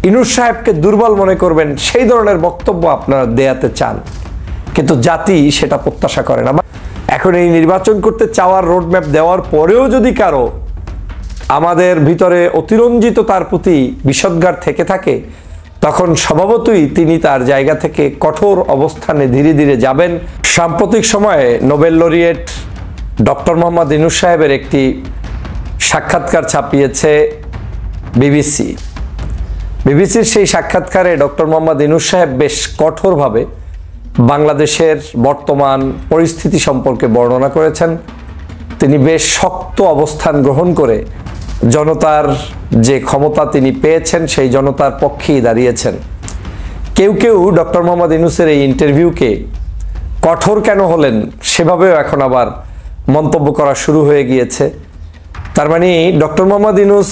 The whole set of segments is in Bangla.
ইনুস সাহেবকে দুর্বল মনে করবেন সেই ধরনের বক্তব্য আপনারা দেয়াতে চান, কিন্তু জাতি সেটা প্রত্যাশা করে না। এখন এই নির্বাচন করতে চাওয়ার রোডম্যাপ দেওয়ার পরেও যদি কারো আমাদের ভিতরে অতিরঞ্জিত তার প্রতি বিষদগার থেকে থাকে, তখন স্বভাবতই তিনি তার জায়গা থেকে কঠোর অবস্থানে ধীরে ধীরে যাবেন। সাম্প্রতিক সময়ে Nobel laureate doctor Mohammad Yunus সাহেবের একটি সাক্ষাৎকার ছাপিয়েছে বিবিসির সেই সাক্ষাৎকারে ডক্টর মোহাম্মদ ইনুস সাহেব বেশ কঠোরভাবে বাংলাদেশের বর্তমান পরিস্থিতি সম্পর্কে বর্ণনা করেছেন। তিনি বেশ শক্ত অবস্থান গ্রহণ করে জনতার যে ক্ষমতা তিনি পেয়েছেন সেই জনতার পক্ষেই দাঁড়িয়েছেন। কেউ কেউ ডক্টর মোহাম্মদ ইনুসের এই ইন্টারভিউকে কঠোর কেন হলেন সেভাবেও এখন আবার মন্তব্য করা শুরু হয়ে গিয়েছে। তার মানে ডক্টর মোহাম্মদ ইনুস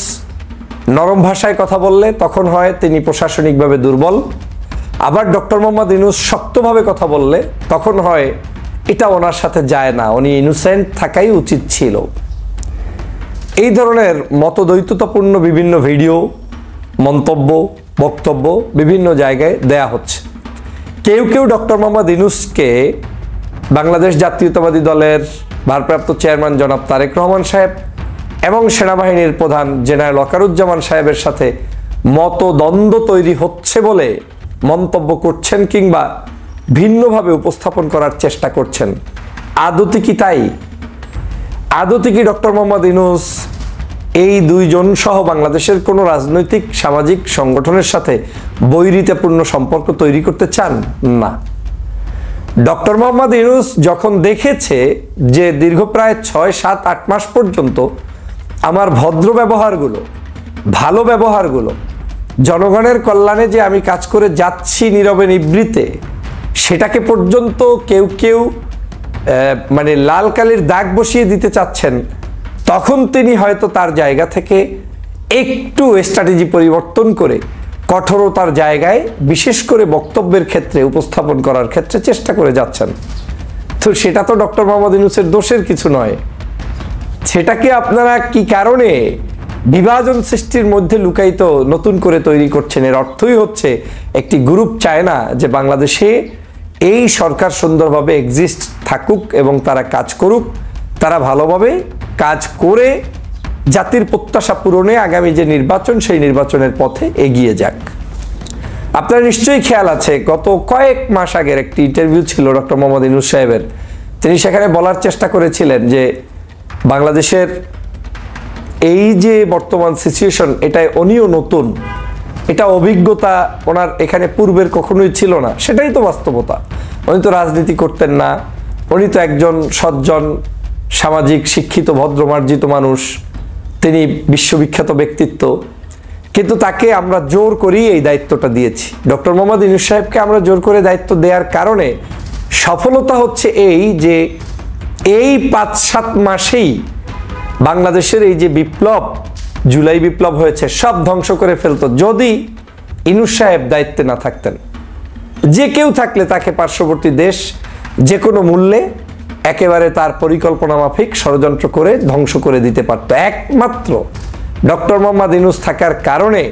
নরম ভাষায় কথা বললে তখন হয় তিনি প্রশাসনিকভাবে দুর্বল, আবার ডক্টর মোহাম্মদ ইনুস শক্তভাবে কথা বললে তখন হয় এটা ওনার সাথে যায় না, উনি ইনোসেন্ট থাকাই উচিত ছিল। এই ধরনের মতদ্বৈততাপূর্ণ বিভিন্ন ভিডিও, মন্তব্য, বক্তব্য বিভিন্ন জায়গায় দেয়া হচ্ছে। কেউ কেউ ডক্টর মোহাম্মদ ইনুসকে বাংলাদেশ জাতীয়তাবাদী দলের ভারপ্রাপ্ত চেয়ারম্যান জনাব তারেক রহমান সাহেব এবং সেনাবাহিনীর প্রধান জেনারেল ওয়াকারুজ্জামান সাহেবের সাথে মতদ্বন্দ্ব তৈরি হচ্ছে বলে মন্তব্য করছেন কিংবা ভিন্নভাবে উপস্থাপন করার চেষ্টা করছেন। আদতে কি তাই? আদতে কি ডক্টর মোহাম্মদ ইনুস এই দুইজন সহ বাংলাদেশের কোনো রাজনৈতিক সামাজিক সংগঠনের সাথে বৈরিতাপূর্ণ সম্পর্ক তৈরি করতে চান? না। ডক্টর মোহাম্মদ ইনুস যখন দেখেছে যে দীর্ঘ প্রায় 6, 7, 8 মাস পর্যন্ত আমার ভদ্র ব্যবহারগুলো, ভালো ব্যবহারগুলো, জনগণের কল্যাণে যে আমি কাজ করে যাচ্ছি নীরবে নিবৃতে, সেটাকে পর্যন্ত কেউ কেউ মানে লাল কালির দাগ বসিয়ে দিতে চাচ্ছেন, তখন তিনি হয়তো তার জায়গা থেকে একটু স্ট্র্যাটেজি পরিবর্তন করে কঠোরতার জায়গায় বিশেষ করে বক্তব্যের ক্ষেত্রে উপস্থাপন করার ক্ষেত্রে চেষ্টা করে যাচ্ছেন। তো সেটা তো ডক্টর মোহাম্মদ ইনুসের দোষের কিছু নয়। সেটাকে আপনারা কি কারণে বিভাজন সৃষ্টির মধ্যে লুকায়িত নতুন করে তৈরি করছেন? এর অর্থই হচ্ছে একটি গ্রুপ চায় না যে বাংলাদেশে এই সরকার সুন্দরভাবে এক্সিস্ট থাকুক এবং তারা কাজ করুক, তারা ভালোভাবে কাজ করে জাতির প্রত্যাশা পূরণে আগামী যে নির্বাচন সেই নির্বাচনের পথে এগিয়ে যাক। আপনার নিশ্চয়ই খেয়াল আছে গত কয়েক মাস আগের একটি ইন্টারভিউ ছিল ডক্টর মোহাম্মদ ইনুস সাহেবের। তিনি সেখানে বলার চেষ্টা করেছিলেন যে বাংলাদেশের এই যে বর্তমান সিচুয়েশন, এটাই উনিও নতুন, এটা অভিজ্ঞতা ওনার এখানে পূর্বের কখনোই ছিল না। সেটাই তো বাস্তবতা। উনি তো রাজনীতি করতেন না, উনি তো একজন সজ্জন, সামাজিক, শিক্ষিত, ভদ্রমার্জিত মানুষ, তিনি বিশ্ববিখ্যাত ব্যক্তিত্ব, কিন্তু তাকে আমরা জোর করেই এই দায়িত্বটা দিয়েছি। ডক্টর মোহাম্মদ ইনুস সাহেবকে আমরা জোর করে দায়িত্ব দেওয়ার কারণে সফলতা হচ্ছে এই যে এই 5-7 মাসেই বাংলাদেশের এই যে বিপ্লব, জুলাই বিপ্লব হয়েছে, সব ধ্বংস করে ফেলতো যদি ইনুস সাহেব দায়িত্বে না থাকতেন। যে কেউ থাকলে তাকে পার্শ্ববর্তী দেশ যে কোনো মূল্যে একেবারে তার পরিকল্পনা মাফিক ষড়যন্ত্র করে ধ্বংস করে দিতে পারত। একমাত্র ডক্টর মোহাম্মদ ইনুস থাকার কারণে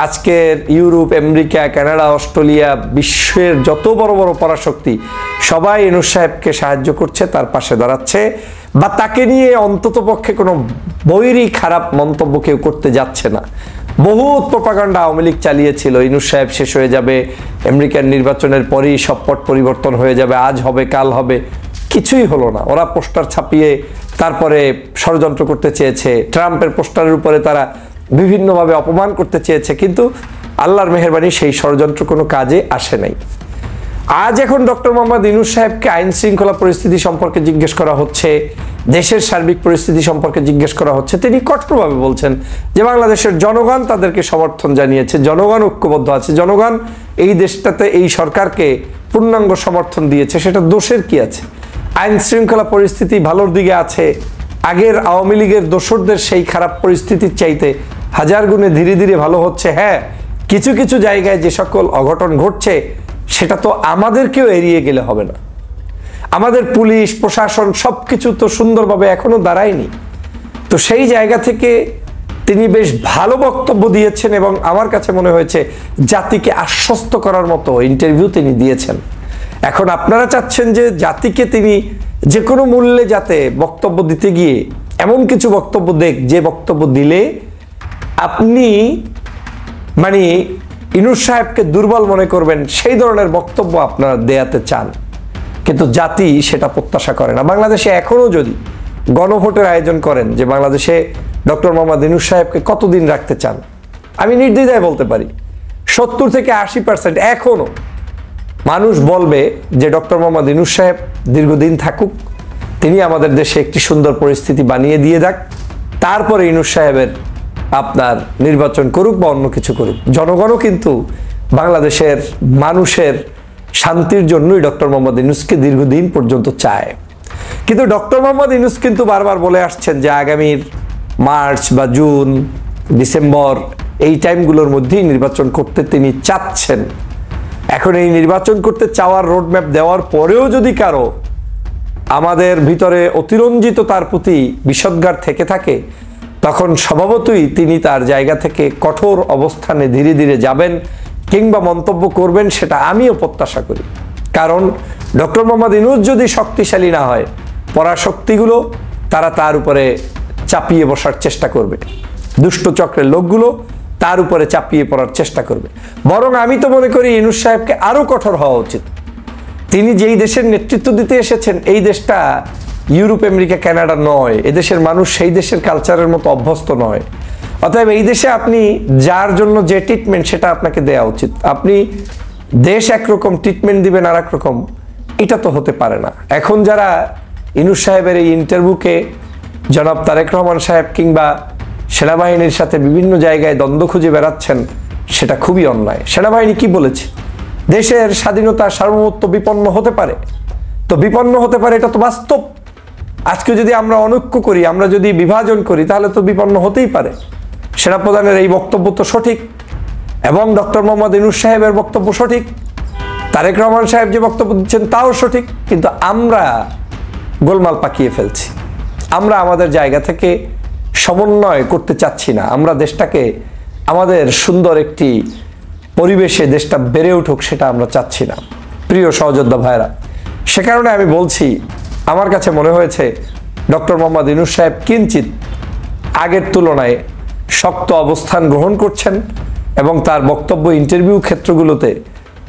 আজকের ইউরোপ, আমেরিকা, কানাডা, অস্ট্রেলিয়া, বিশ্বের যত বড় বড় পরাশক্তি সবাই ইনুস সাহেবকে সাহায্য করছে, তার পাশে দাঁড়াচ্ছে, বা তাকে নিয়ে অন্ততপক্ষে কোনো বৈরী খারাপ মন্তব্য কেউ করতে যাচ্ছে না। বহুত প্রপাগান্ডা আওয়ামী লীগ চালিয়েছিল, ইনুস সাহেব শেষ হয়ে যাবে, আমেরিকান নির্বাচনের পরেই সব পট পরিবর্তন হয়ে যাবে, আজ হবে কাল হবে। কিছুই হলো না। ওরা পোস্টার ছাপিয়ে তারপরে ষড়যন্ত্র করতে চেয়েছে, ট্রাম্পের পোস্টারের উপরে তারা বিভিন্নভাবে অপমান করতে চেয়েছে, কিন্তু আল্লাহর মেহেরবানি সেই ষড়যন্ত্র কোনো কাজে আসে নাই। আজ এখন ডক্টর মোহাম্মদ ইনুস সাহেবকে আইন শৃঙ্খলা পরিস্থিতি সম্পর্কে জিজ্ঞেস করা হচ্ছে, দেশের সার্বিক পরিস্থিতি সম্পর্কে জিজ্ঞেস করা হচ্ছে। তিনি কঠোরভাবে বলছেন যে বাংলাদেশের জনগণ তাদেরকে সমর্থন জানিয়েছে, জনগণ ঐক্যবদ্ধ আছে, জনগণ এই দেশটাতে এই সরকারকে পূর্ণাঙ্গ সমর্থন দিয়েছে, সেটা দোষের কি আছে? আইন শৃঙ্খলা পরিস্থিতি ভালোর দিকে আছে। আগের আওয়ামী লীগের দোসরদের সেই খারাপ পরিস্থিতির চাইতে হাজার গুণে ধীরে ধীরে ভালো হচ্ছে। হ্যাঁ, কিছু কিছু জায়গায় যে সকল অঘটন ঘটছে সেটা তো আমাদেরকেও এড়িয়ে গেলে হবে না। আমাদের পুলিশ প্রশাসন সবকিছু তো সুন্দরভাবে এখনো দাঁড়ায়নি। তো সেই জায়গা থেকে তিনি বেশ ভালো বক্তব্য দিয়েছেন এবং আমার কাছে মনে হয়েছে জাতিকে আশ্বস্ত করার মতো ইন্টারভিউ তিনি দিয়েছেন। এখন আপনারা চাচ্ছেন যে জাতিকে তিনি যে কোনো মূল্যে যাতে বক্তব্য দিতে গিয়ে এমন কিছু বক্তব্য দেখ যে বক্তব্য দিলে আপনি মানে ইনুস সাহেবকে দুর্বল মনে করবেন, সেই ধরনের বক্তব্য আপনারা দেয়াতে চান। কিন্তু জাতি সেটা প্রত্যাশা করে না। বাংলাদেশে এখনো যদি গণভোটের আয়োজন করেন যে বাংলাদেশে ডক্টর মোহাম্মদ ইনুস সাহেবকে কতদিন রাখতে চান, আমি নির্দ্বিধায় বলতে পারি 70 থেকে 80% এখনো মানুষ বলবে যে ডক্টর মোহাম্মদ ইনুস সাহেব দীর্ঘদিন থাকুক, তিনি আমাদের দেশে একটি সুন্দর পরিস্থিতি বানিয়ে দিয়ে যাক, তারপরে ইনুস সাহেবের আপনার নির্বাচন করুক বা অন্য কিছু করুক। জনগণও কিন্তু বাংলাদেশের মানুষের শান্তির জন্যই ডক্টর মোহাম্মদ ইনুসকে দীর্ঘদিন পর্যন্ত চায়। কিন্তু ডক্টর মোহাম্মদ ইনুস কিন্তু বারবার বলে আসছেন যে আগামীর মার্চ বা জুন, ডিসেম্বর এই টাইমগুলোর মধ্যেই নির্বাচন করতে তিনি চাচ্ছেন। এখন এই নির্বাচন করতে চাওয়ার রোডম্যাপ দেওয়ার পরেও যদি কারো আমাদের ভিতরে অতিরঞ্জিত তার প্রতি বিষদগার থেকে থাকে, তখন স্বভাবতই তিনি তার জায়গা থেকে কঠোর অবস্থানে ধীরে ধীরে যাবেন কিংবা মন্তব্য করবেন, সেটা আমিও প্রত্যাশা করি। কারণ ডক্টর মোহাম্মদ ইনুস যদি শক্তিশালী না হয়, পরাশক্তিগুলো তারা তার উপরে চাপিয়ে বসার চেষ্টা করবে, দুষ্ট চক্রের লোকগুলো তার উপরে চাপিয়ে পড়ার চেষ্টা করবে। বরং আমি তো মনে করি ইনুস সাহেবকে আরো কঠোর হওয়া উচিত। তিনি যেই দেশের নেতৃত্ব দিতে এসেছেন, এই দেশটা ইউরোপ, আমেরিকা, কানাডা নয়। এদেশের মানুষ সেই দেশের কালচারের মতো অভ্যস্ত নয়। অতএব এই দেশে আপনি যার জন্য যে ট্রিটমেন্ট সেটা আপনাকে দেওয়া উচিত। আপনি দেশ একরকম ট্রিটমেন্ট দিবেন আর একরকম, এটা তো হতে পারে না। এখন যারা ইনুস সাহেবের এই ইন্টারভিউকে জনাব তারেক রহমান সাহেব কিংবা সেনাবাহিনীর সাথে বিভিন্ন জায়গায় দ্বন্দ্ব খুঁজে বেড়াচ্ছেন, সেটা খুবই অন্যায়। সেনাবাহিনী কি বলেছে? দেশের স্বাধীনতা সার্বভৌমত্ব বিপন্ন হতে পারে, তো বিপন্ন হতে পারে, এটা তো বাস্তব। আজকে যদি আমরা অনৈক্য করি, আমরা যদি বিভাজন করি, তাহলে তো বিপন্ন হতেই পারে। সেনাপ্রধানের এই বক্তব্য তো সঠিক এবং ডক্টর মোহাম্মদ ইনুস সাহেবের বক্তব্য সঠিক, তারেক রহমান সাহেব যে বক্তব্য দিচ্ছেন তাও সঠিক। কিন্তু আমরা গোলমাল পাকিয়ে ফেলছি। আমরা আমাদের জায়গা থেকে সমন্বয় করতে চাচ্ছি না। আমরা দেশটাকে আমাদের সুন্দর একটি পরিবেশে দেশটা বেড়ে উঠুক, সেটা আমরা চাচ্ছি না। প্রিয় সহযোদ্ধা ভাইরা, সে কারণে আমি বলছি, আমার কাছে মনে হয়েছে ডক্টর মোহাম্মদ ইনুস সাহেব কিঞ্চিত আগের তুলনায় শক্ত অবস্থান গ্রহণ করছেন এবং তার বক্তব্য ইন্টারভিউ ক্ষেত্রগুলোতে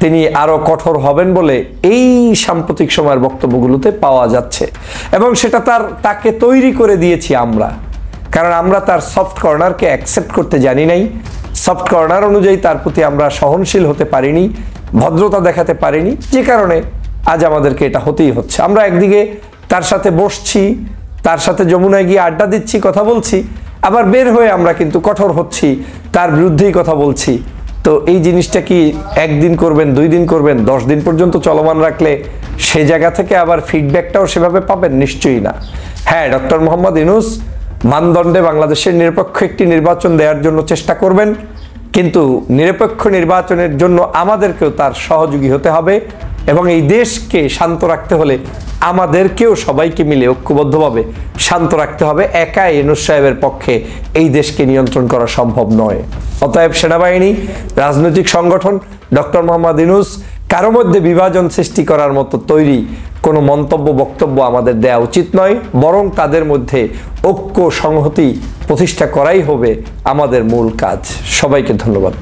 তিনি আরো কঠোর হবেন বলে এই সাম্প্রতিক সময়ের বক্তব্যগুলোতে পাওয়া যাচ্ছে। এবং সেটা তাকে তৈরি করে দিয়েছি আমরা, কারণ আমরা তার সফট কর্নারকে অ্যাকসেপ্ট করতে জানি নাই। সফট কর্নার অনুযায়ী তার প্রতি আমরা সহনশীল হতে পারিনি, ভদ্রতা দেখাতে পারিনি, যে কারণে আজ আমাদেরকে এটা হতেই হচ্ছে। আমরা একদিকে তার সাথে বসছি, তার সাথে যমুনায় গিয়ে আড্ডা দিচ্ছি, কথা বলছি, আবার বের হয়ে আমরা কিন্তু কঠোর হচ্ছি, তার বিরুদ্ধেই কথা বলছি। তো এই জিনিসটা কি একদিন করবেন, 2 দিন করবেন, 10 দিন পর্যন্ত চলমান রাখলে সেই জায়গা থেকে আবার ফিডব্যাকটাও সেভাবে পাবেন? নিশ্চয়ই না। হ্যাঁ, ডক্টর মোহাম্মদ ইনুস মানদণ্ডে বাংলাদেশের নিরপেক্ষ একটি নির্বাচন দেওয়ার জন্য চেষ্টা করবেন, কিন্তু নিরপেক্ষ নির্বাচনের জন্য আমাদেরকেও তার সহযোগী হতে হবে এবং এই দেশকে শান্ত রাখতে হলে আমাদেরকেও সবাইকে মিলে ঐক্যবদ্ধভাবে শান্ত রাখতে হবে। একা ইনুস সাহেবের পক্ষে এই দেশকে নিয়ন্ত্রণ করা সম্ভব নয়। অতএব সেনাবাহিনী, রাজনৈতিক সংগঠন, ডক্টর মোহাম্মদ ইনুস কারো মধ্যে বিভাজন সৃষ্টি করার মতো তৈরি কোনো মন্তব্য, বক্তব্য আমাদের দেওয়া উচিত নয়। বরং তাদের মধ্যে ঐক্য, সংহতি প্রতিষ্ঠা করাই হবে আমাদের মূল কাজ। সবাইকে ধন্যবাদ।